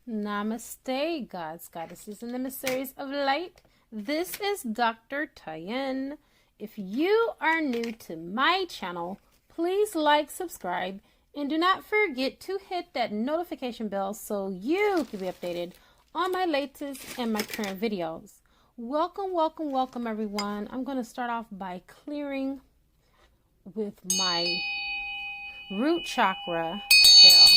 Namaste, gods, goddesses, and emissaries of light. This is Dr. Tyen. If you are new to my channel, please like, subscribe, and do not forget to hit that notification bell so you can be updated on my latest and my current videos. Welcome, welcome, welcome, everyone. I'm going to start off by clearing with my root chakra bell.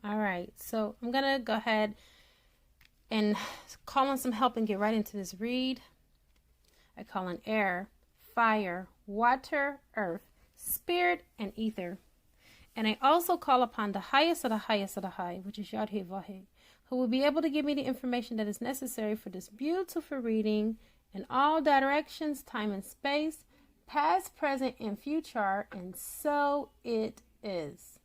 All right, so I'm going to go ahead and call on some help and get right into this read. I call on air, fire, water, earth, spirit, and ether. And I also call upon the highest of the highest of the high, which is Yad-He Vahe, who will be able to give me the information that is necessary for this beautiful reading in all directions, time and space, past, present, and future, and so it is.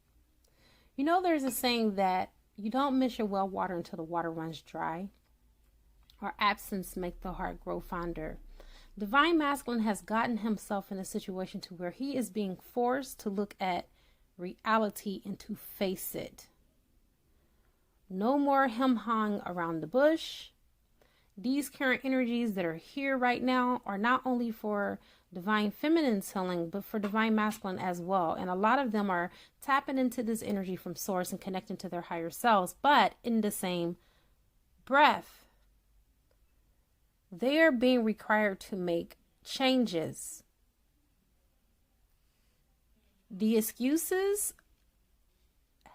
You know, there's a saying that you don't miss your well water until the water runs dry, or absence make the heart grow fonder. Divine Masculine has gotten himself in a situation to where he is being forced to look at reality and to face it. No more him-hawing around the bush. These current energies that are here right now are not only for Divine Feminine's healing, but for Divine Masculine as well. And a lot of them are tapping into this energy from source and connecting to their higher selves. But in the same breath, they are being required to make changes. The excuses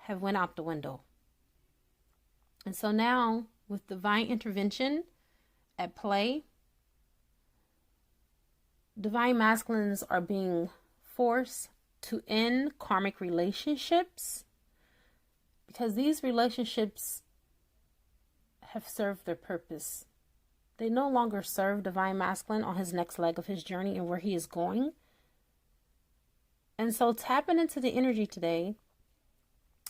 have went out the window. And so now, with divine intervention at play, Divine Masculines are being forced to end karmic relationships because these relationships have served their purpose. They no longer serve Divine Masculine on his next leg of his journey and where he is going. And so, tapping into the energy today,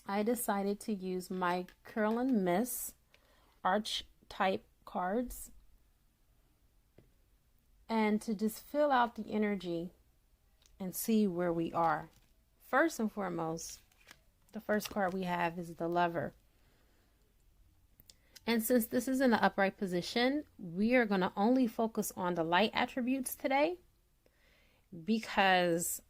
I decided to use my Curlin Miss archetype cards and to just fill out the energy and see where we are. First and foremost, the first card we have is the Lover. And since this is in the upright position, we are going to only focus on the light attributes today because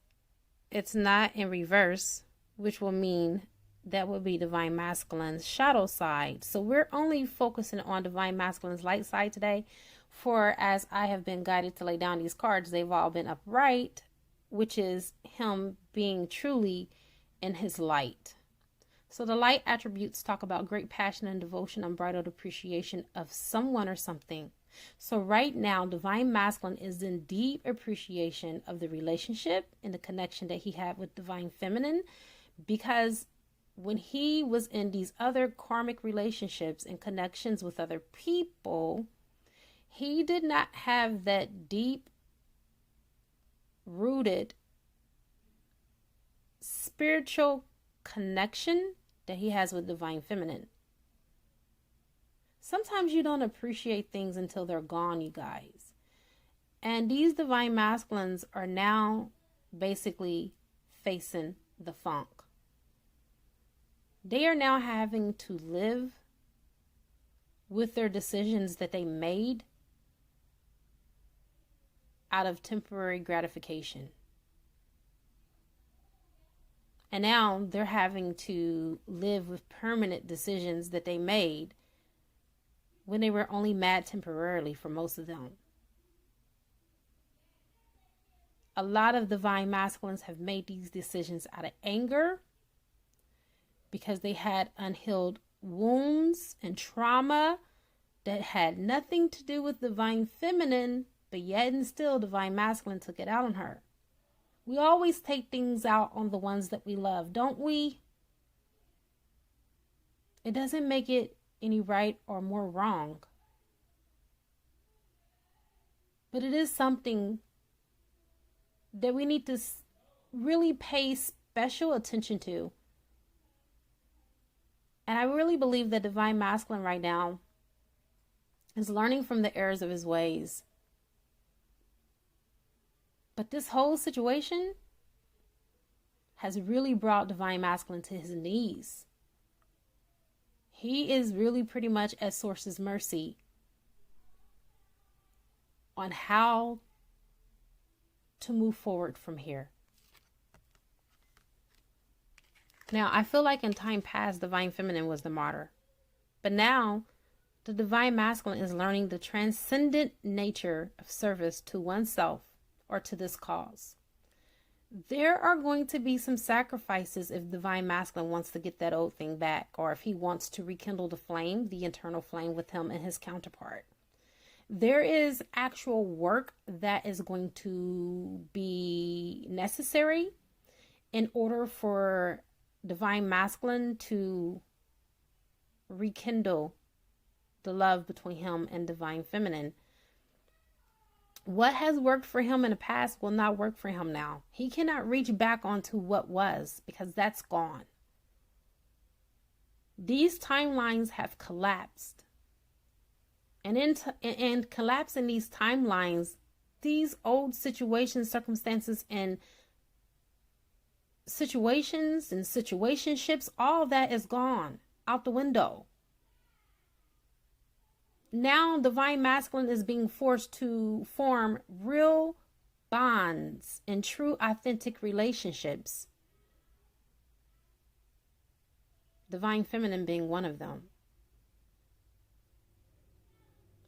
it's not in reverse, which will mean that would be Divine Masculine's shadow side. So we're only focusing on Divine Masculine's light side today. For as I have been guided to lay down these cards, they've all been upright, which is him being truly in his light. So the light attributes talk about great passion and devotion, unbridled appreciation of someone or something. So right now, Divine Masculine is in deep appreciation of the relationship and the connection that he had with Divine Feminine, because when he was in these other karmic relationships and connections with other people, he did not have that deep rooted spiritual connection that he has with Divine Feminine. Sometimes you don't appreciate things until they're gone, you guys. And these Divine Masculines are now basically facing the funk. They are now having to live with their decisions that they made out of temporary gratification. And now they're having to live with permanent decisions that they made when they were only mad temporarily for most of them. A lot of Divine Masculines have made these decisions out of anger because they had unhealed wounds and trauma that had nothing to do with Divine Feminine, but yet and still Divine Masculine took it out on her. We always take things out on the ones that we love, don't we? It doesn't make it any right or more wrong. But it is something that we need to really pay special attention to. And I really believe that Divine Masculine right now is learning from the errors of his ways. But this whole situation has really brought Divine Masculine to his knees. He is really pretty much at Source's mercy on how to move forward from here. Now, I feel like in time past, Divine Feminine was the martyr. But now, the Divine Masculine is learning the transcendent nature of service to oneself or to this cause. There are going to be some sacrifices if Divine Masculine wants to get that old thing back, or if he wants to rekindle the flame, the internal flame with him and his counterpart. There is actual work that is going to be necessary in order for Divine Masculine to rekindle the love between him and Divine Feminine. What has worked for him in the past will not work for him now. He cannot reach back onto what was, because that's gone. These timelines have collapsed. And in collapsing these timelines, these old situations, circumstances, and situations and situationships, all that is gone out the window. Now Divine Masculine is being forced to form real bonds and true authentic relationships. Divine Feminine being one of them.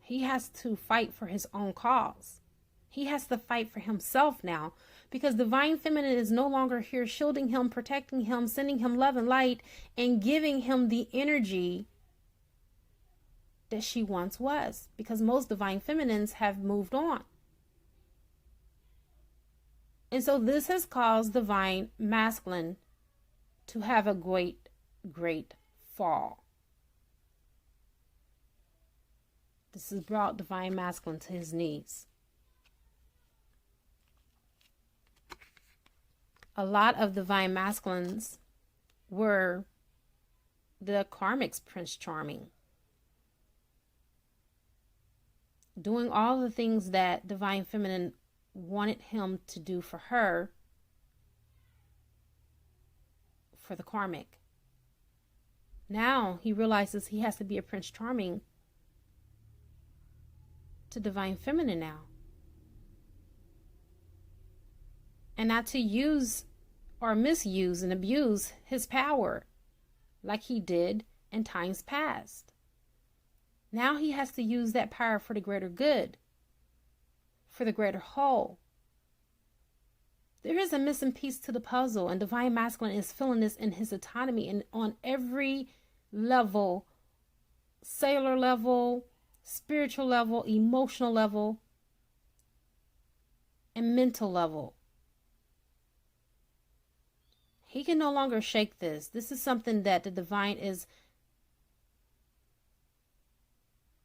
He has to fight for his own cause. He has to fight for himself now, because Divine Feminine is no longer here shielding him, protecting him, sending him love and light, and giving him the energy that she once was, because most Divine Feminines have moved on. And so this has caused Divine Masculine to have a great, great fall. This has brought Divine Masculine to his knees. A lot of Divine Masculines were the karmic's Prince Charming, doing all the things that Divine Feminine wanted him to do for her, for the karmic. Now he realizes he has to be a Prince Charming to Divine Feminine now. And not to use or misuse and abuse his power like he did in times past. Now he has to use that power for the greater good, for the greater whole. There is a missing piece to the puzzle, and Divine Masculine is feeling this in his autonomy and on every level, cellular level, spiritual level, emotional level, and mental level. He can no longer shake this. This is something that the divine is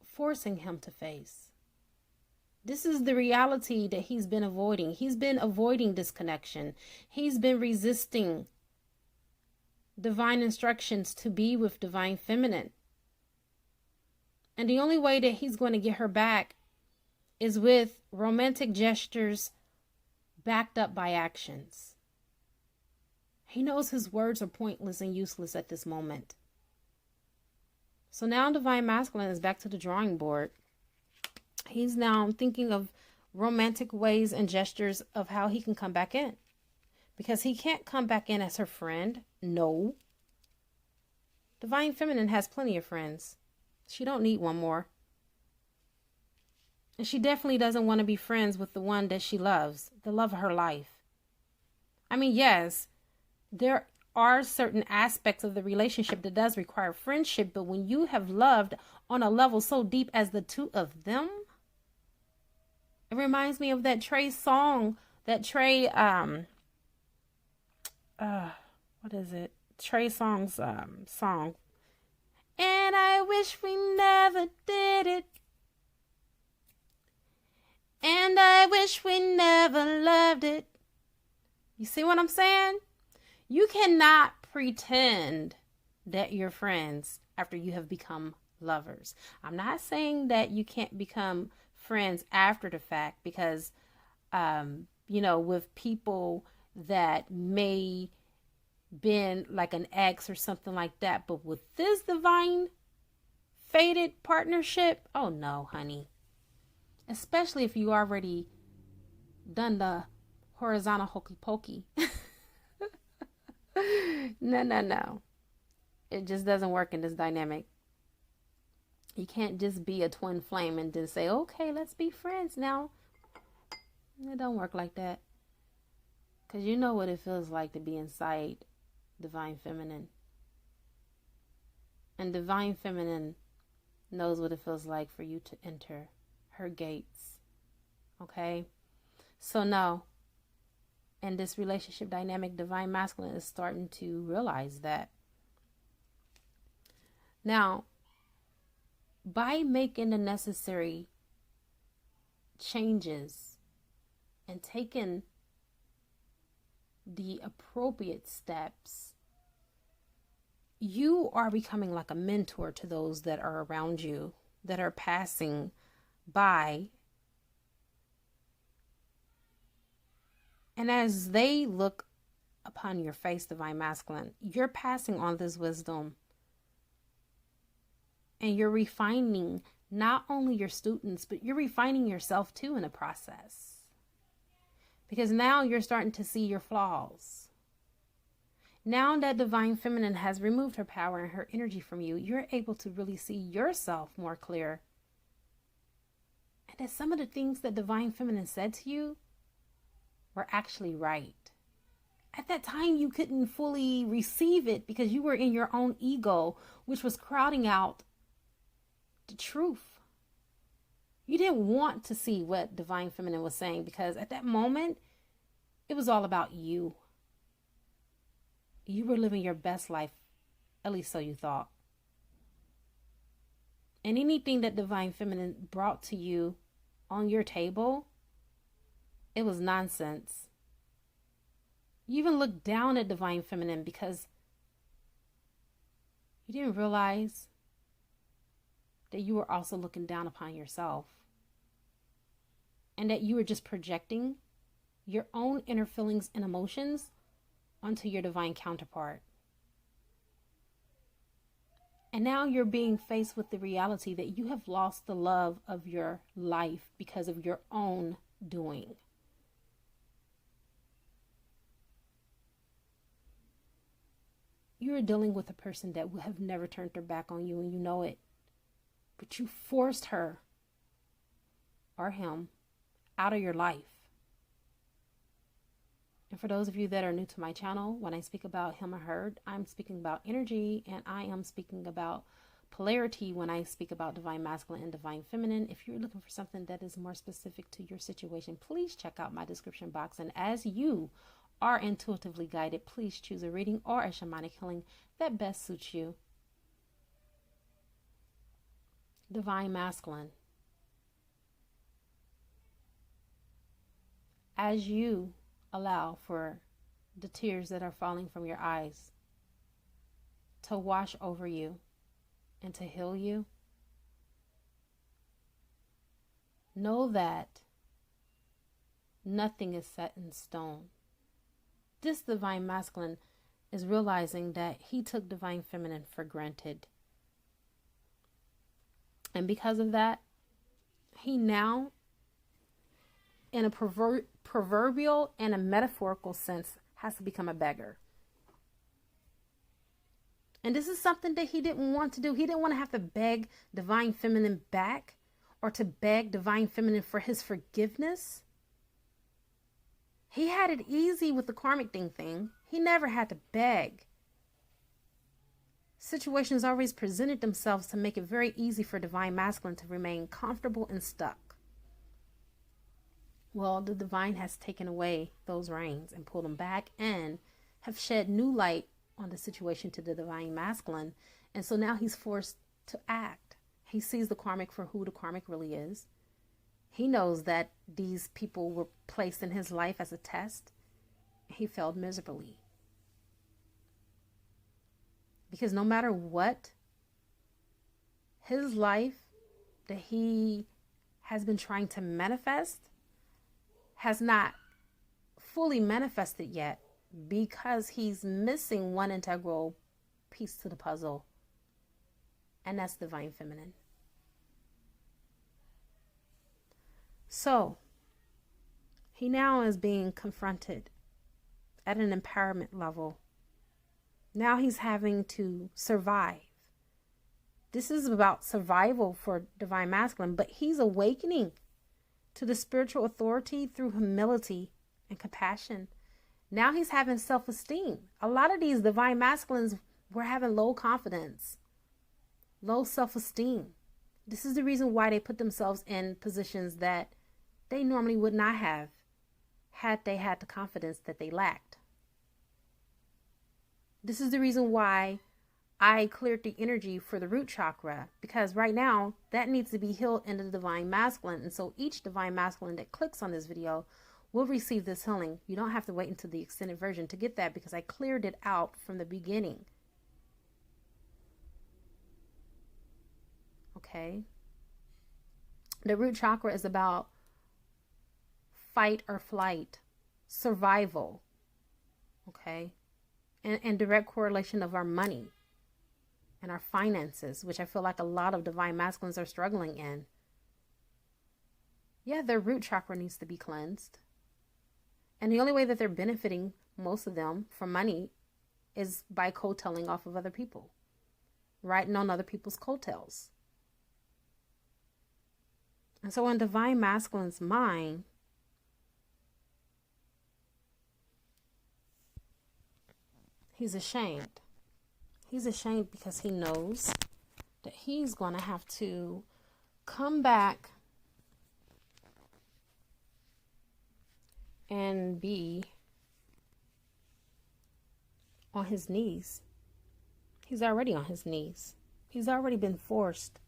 forcing him to face. This is the reality that he's been avoiding. He's been avoiding this connection. He's been resisting divine instructions to be with Divine Feminine. And the only way that he's going to get her back is with romantic gestures backed up by actions. He knows his words are pointless and useless at this moment. So now Divine Masculine is back to the drawing board. He's now thinking of romantic ways and gestures of how he can come back in. Because he can't come back in as her friend. No. Divine Feminine has plenty of friends. She don't need one more. And she definitely doesn't want to be friends with the one that she loves, the love of her life. I mean, yes, there are certain aspects of the relationship that does require friendship, but when you have loved on a level so deep as the two of them, it reminds me of that Trey song, that Trey, what is it? Trey Song's song. And I wish we never did it. And I wish we never loved it. You see what I'm saying? You cannot pretend that you're friends after you have become lovers. I'm not saying that you can't become friends after the fact, because, with people that may been like an ex or something like that. But with this divine fated partnership, oh no, honey. Especially if you already done the horizontal hokey pokey. No. It just doesn't work in this dynamic. You can't just be a twin flame and then say, okay, let's be friends now. It don't work like that. Because you know what it feels like to be inside divine feminine. And divine feminine knows what it feels like for you to enter her gates. Okay? So no. In this relationship dynamic, divine masculine is starting to realize that. Now, by making the necessary changes and taking the appropriate steps, you are becoming like a mentor to those that are around you, that are passing by. And as they look upon your face, divine masculine, you're passing on this wisdom. And you're refining not only your students, but you're refining yourself too in the process. Because now you're starting to see your flaws. Now that divine feminine has removed her power and her energy from you, you're able to really see yourself more clear. And that some of the things that divine feminine said to you were actually right. At that time, you couldn't fully receive it because you were in your own ego, which was crowding out the truth. You didn't want to see what divine feminine was saying because at that moment, it was all about you. You were living your best life, at least so you thought. And anything that divine feminine brought to you on your table, it was nonsense. You even looked down at divine feminine because you didn't realize that you were also looking down upon yourself. And that you were just projecting your own inner feelings and emotions onto your divine counterpart. And now you're being faced with the reality that you have lost the love of your life because of your own doing. You are dealing with a person that would have never turned their back on you, and you know it. But you forced her or him out of your life. And for those of you that are new to my channel, when I speak about him or her, I'm speaking about energy, and I am speaking about polarity when I speak about divine masculine and divine feminine. If you're looking for something that is more specific to your situation, please check out my description box. And as you are intuitively guided, please choose a reading or a shamanic healing that best suits you. Divine masculine. As you allow for the tears that are falling from your eyes to wash over you and to heal you, know that nothing is set in stone. This divine masculine is realizing that he took divine feminine for granted. And because of that, he now, in a proverbial and a metaphorical sense, has to become a beggar. And this is something that he didn't want to do. He didn't want to have to beg divine feminine back or to beg divine feminine for his forgiveness. He had it easy with the karmic thing. He never had to beg. Situations always presented themselves to make it very easy for divine masculine to remain comfortable and stuck. Well, the divine has taken away those reins and pulled them back and have shed new light on the situation to the divine masculine. And so now he's forced to act. He sees the karmic for who the karmic really is. He knows that these people were placed in his life as a test. He failed miserably. Because no matter what, his life that he has been trying to manifest has not fully manifested yet, because he's missing one integral piece to the puzzle, and that's divine feminine. So he now is being confronted at an empowerment level. Now he's having to survive. This is about survival for divine masculine, but he's awakening to the spiritual authority through humility and compassion. Now he's having self-esteem. A lot of these divine masculines were having low confidence, low self-esteem. This is the reason why they put themselves in positions that they normally would not have had they had the confidence that they lacked. This is the reason why I cleared the energy for the root chakra, because right now that needs to be healed in the divine masculine. And so each divine masculine that clicks on this video will receive this healing. You don't have to wait until the extended version to get that, because I cleared it out from the beginning. Okay. The root chakra is about fight or flight, survival. Okay. And direct correlation of our money and our finances, which I feel like a lot of divine masculines are struggling in. Yeah, their root chakra needs to be cleansed. And the only way that they're benefiting, most of them, from money is by coattailing off of other people, riding on other people's coattails. And so in divine masculine's mind, he's ashamed. He's ashamed because he knows that he's going to have to come back and be on his knees. He's already on his knees. He's already been forced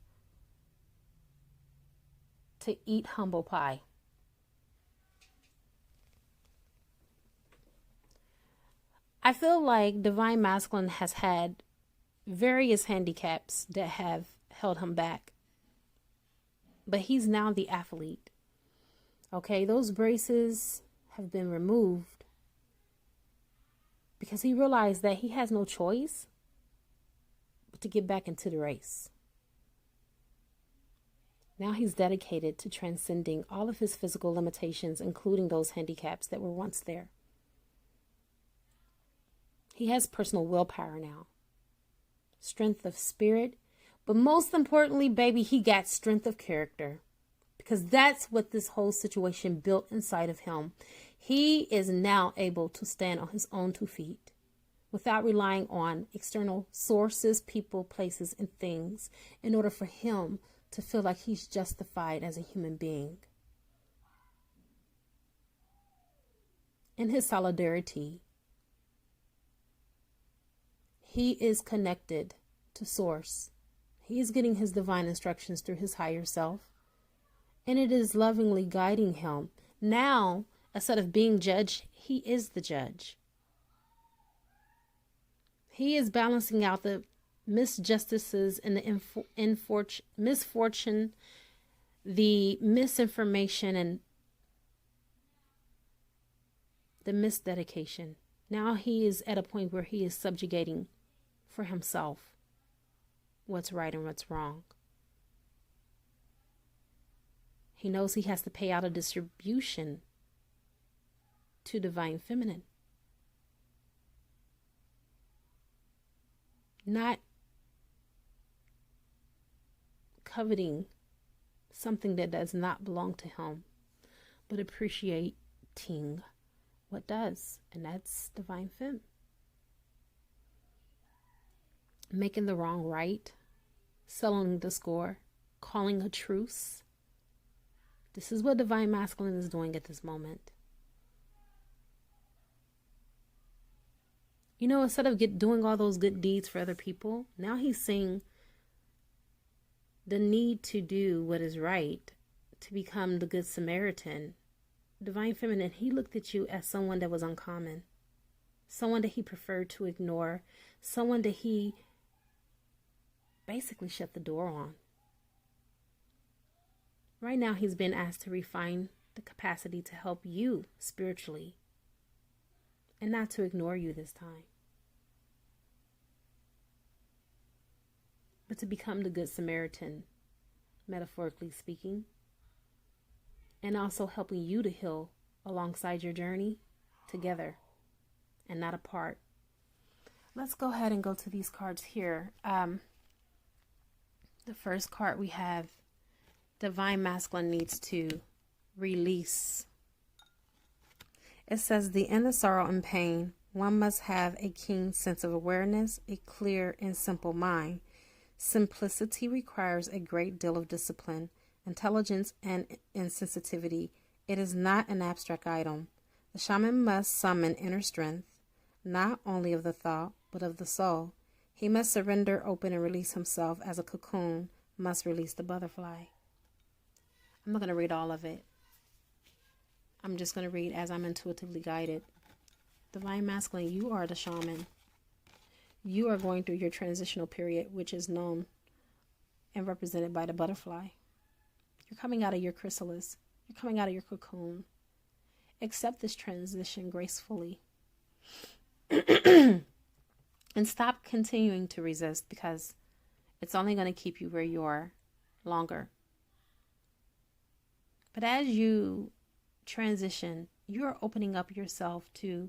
to eat humble pie. I feel like divine masculine has had various handicaps that have held him back. But he's now the athlete. Okay, those braces have been removed because he realized that he has no choice but to get back into the race. Now he's dedicated to transcending all of his physical limitations, including those handicaps that were once there. He has personal willpower now, strength of spirit, but most importantly, baby, he got strength of character, because that's what this whole situation built inside of him. He is now able to stand on his own 2 feet without relying on external sources, people, places, and things in order for him to feel like he's justified as a human being. In his solidarity, he is connected to source. He is getting his divine instructions through his higher self, and it is lovingly guiding him. Now, instead of being judged, he is the judge. He is balancing out the misjustices and the misfortune, the misinformation, and the misdedication. Now he is at a point where he is subjugating for himself what's right and what's wrong. He knows he has to pay out a distribution to divine feminine. Not coveting something that does not belong to him, but appreciating what does, and that's divine femme. Making the wrong right, settling the score, calling a truce. This is what divine masculine is doing at this moment. You know, instead of doing all those good deeds for other people, now he's seeing the need to do what is right, to become the good Samaritan. Divine feminine, he looked at you as someone that was uncommon. someone that he preferred to ignore, someone that he basically shut the door on. Right now, he's been asked to refine the capacity to help you spiritually and not to ignore you this time, but to become the Good Samaritan, metaphorically speaking, and also helping you to heal alongside your journey together and not apart. Let's go ahead and go to these cards here. The first card we have, Divine Masculine needs to release. It says, the inner sorrow and pain, one must have a keen sense of awareness, a clear and simple mind. Simplicity requires a great deal of discipline, intelligence, and insensitivity. It is not an abstract item. The shaman must summon inner strength, not only of the thought, but of the soul. He must surrender, open, and release himself as a cocoon must release the butterfly. I'm not going to read all of it. I'm just going to read as I'm intuitively guided. Divine Masculine, you are the shaman. You are going through your transitional period, which is known and represented by the butterfly. You're coming out of your chrysalis. You're coming out of your cocoon. Accept this transition gracefully. And stop continuing to resist, because it's only going to keep you where you are longer. But as you transition, you're opening up yourself to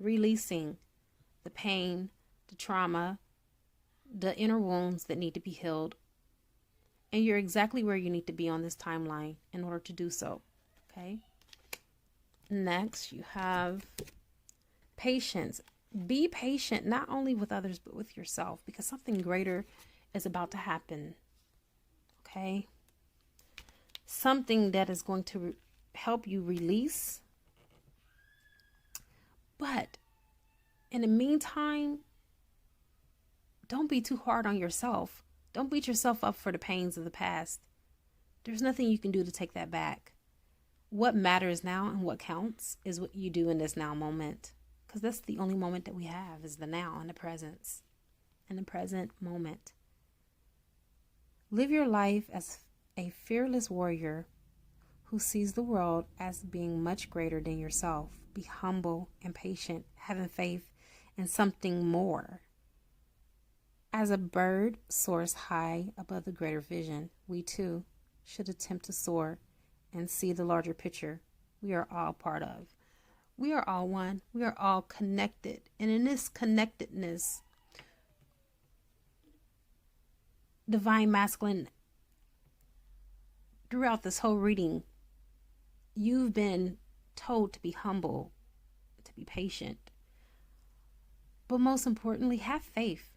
releasing the pain, the trauma, the inner wounds that need to be healed. And you're exactly where you need to be on this timeline in order to do so. Okay. Next, you have patience. Be patient, not only with others, but with yourself, because something greater is about to happen. Okay. Something that is going to help you release. But in the meantime, don't be too hard on yourself. Don't beat yourself up for the pains of the past. There's nothing you can do to take that back. What matters now and what counts is what you do in this now moment. Because that's the only moment that we have, is the now and the presence. And the present moment. Live your life as a fearless warrior who sees the world as being much greater than yourself. Be humble and patient, having faith in something more. As a bird soars high above the greater vision, we too should attempt to soar and see the larger picture we are all part of. We are all one. We are all connected. And in this connectedness, Divine Masculine, throughout this whole reading, you've been told to be humble, to be patient. But most importantly, have faith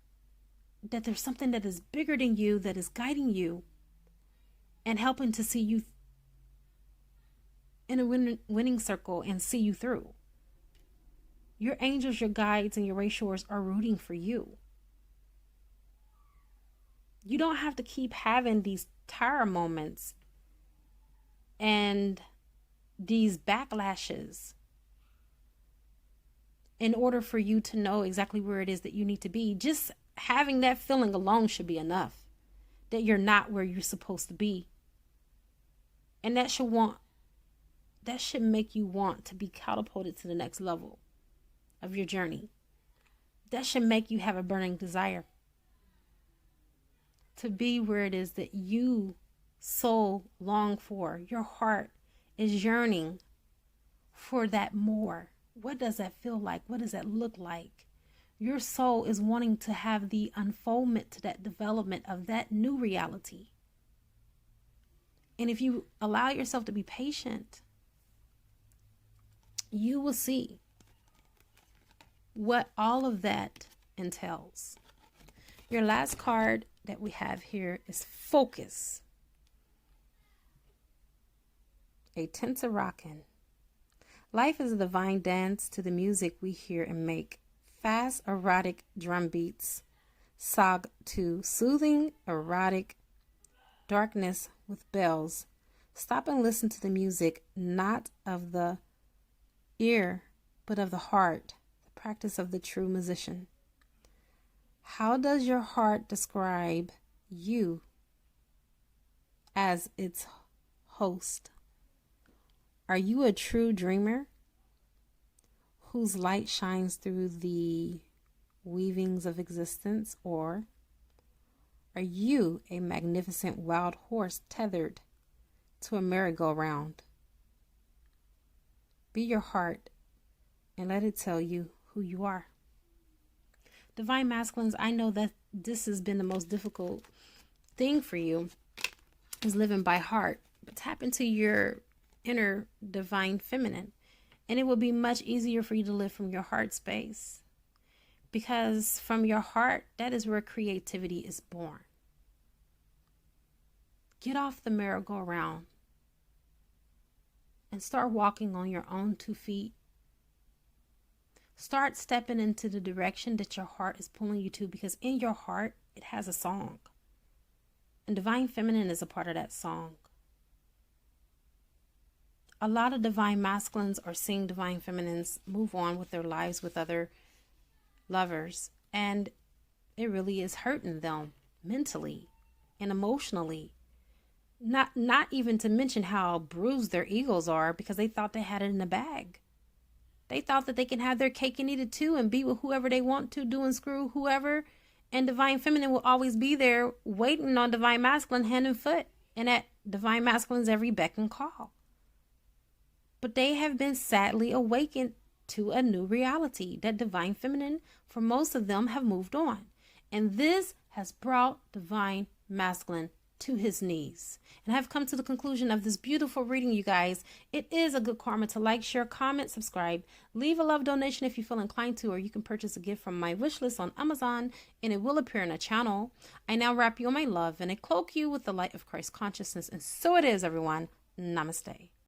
that there's something that is bigger than you, that is guiding you and helping to see you in a winning circle and see you through. Your angels, your guides, and your rayshores are rooting for you. You don't have to keep having these tire moments and these backlashes in order for you to know exactly where it is that you need to be. Just having that feeling alone should be enough that you're not where you're supposed to be. And that should make you want to be catapulted to the next level of your journey. That should make you have a burning desire to be where it is that you so long for. Your heart is yearning for that more. What does that feel like? What does that look like? Your soul is wanting to have the unfoldment to that development of that new reality. And if you allow yourself to be patient, you will see what all of that entails. Your last card that we have here is Focus. A Tensarakan. Life is a divine dance to the music we hear and make. Fast, erotic drum beats sog to soothing, erotic darkness with bells. Stop and listen to the music, not of the ear, but of the heart, the practice of the true musician. How does your heart describe you as its host? Are you a true dreamer whose light shines through the weavings of existence, or are you a magnificent wild horse tethered to a merry-go-round? Be your heart and let it tell you who you are. Divine Masculines, I know that this has been the most difficult thing for you, is living by heart. But tap into your inner Divine Feminine, and it will be much easier for you to live from your heart space. Because from your heart, that is where creativity is born. Get off the merry-go-round and start walking on your own 2 feet. Start stepping into the direction that your heart is pulling you to, because in your heart, it has a song. And Divine Feminine is a part of that song. A lot of Divine Masculines are seeing Divine Feminines move on with their lives with other lovers, and it really is hurting them mentally and emotionally. Not even to mention how bruised their egos are, because they thought they had it in the bag. They thought that they can have their cake and eat it too, and be with whoever they want to, do and screw whoever, and Divine Feminine will always be there waiting on Divine Masculine hand and foot, and at Divine Masculine's every beck and call. But they have been sadly awakened to a new reality, that Divine Feminine, for most of them, have moved on. And this has brought Divine Masculine to his knees. And I've come to the conclusion of this beautiful reading, you guys. It is a good karma to like, share, comment, subscribe, leave a love donation if you feel inclined to, or you can purchase a gift from my wish list on Amazon, and it will appear in a channel. I now wrap you in my love, and I cloak you with the light of Christ consciousness. And so it is, everyone. Namaste.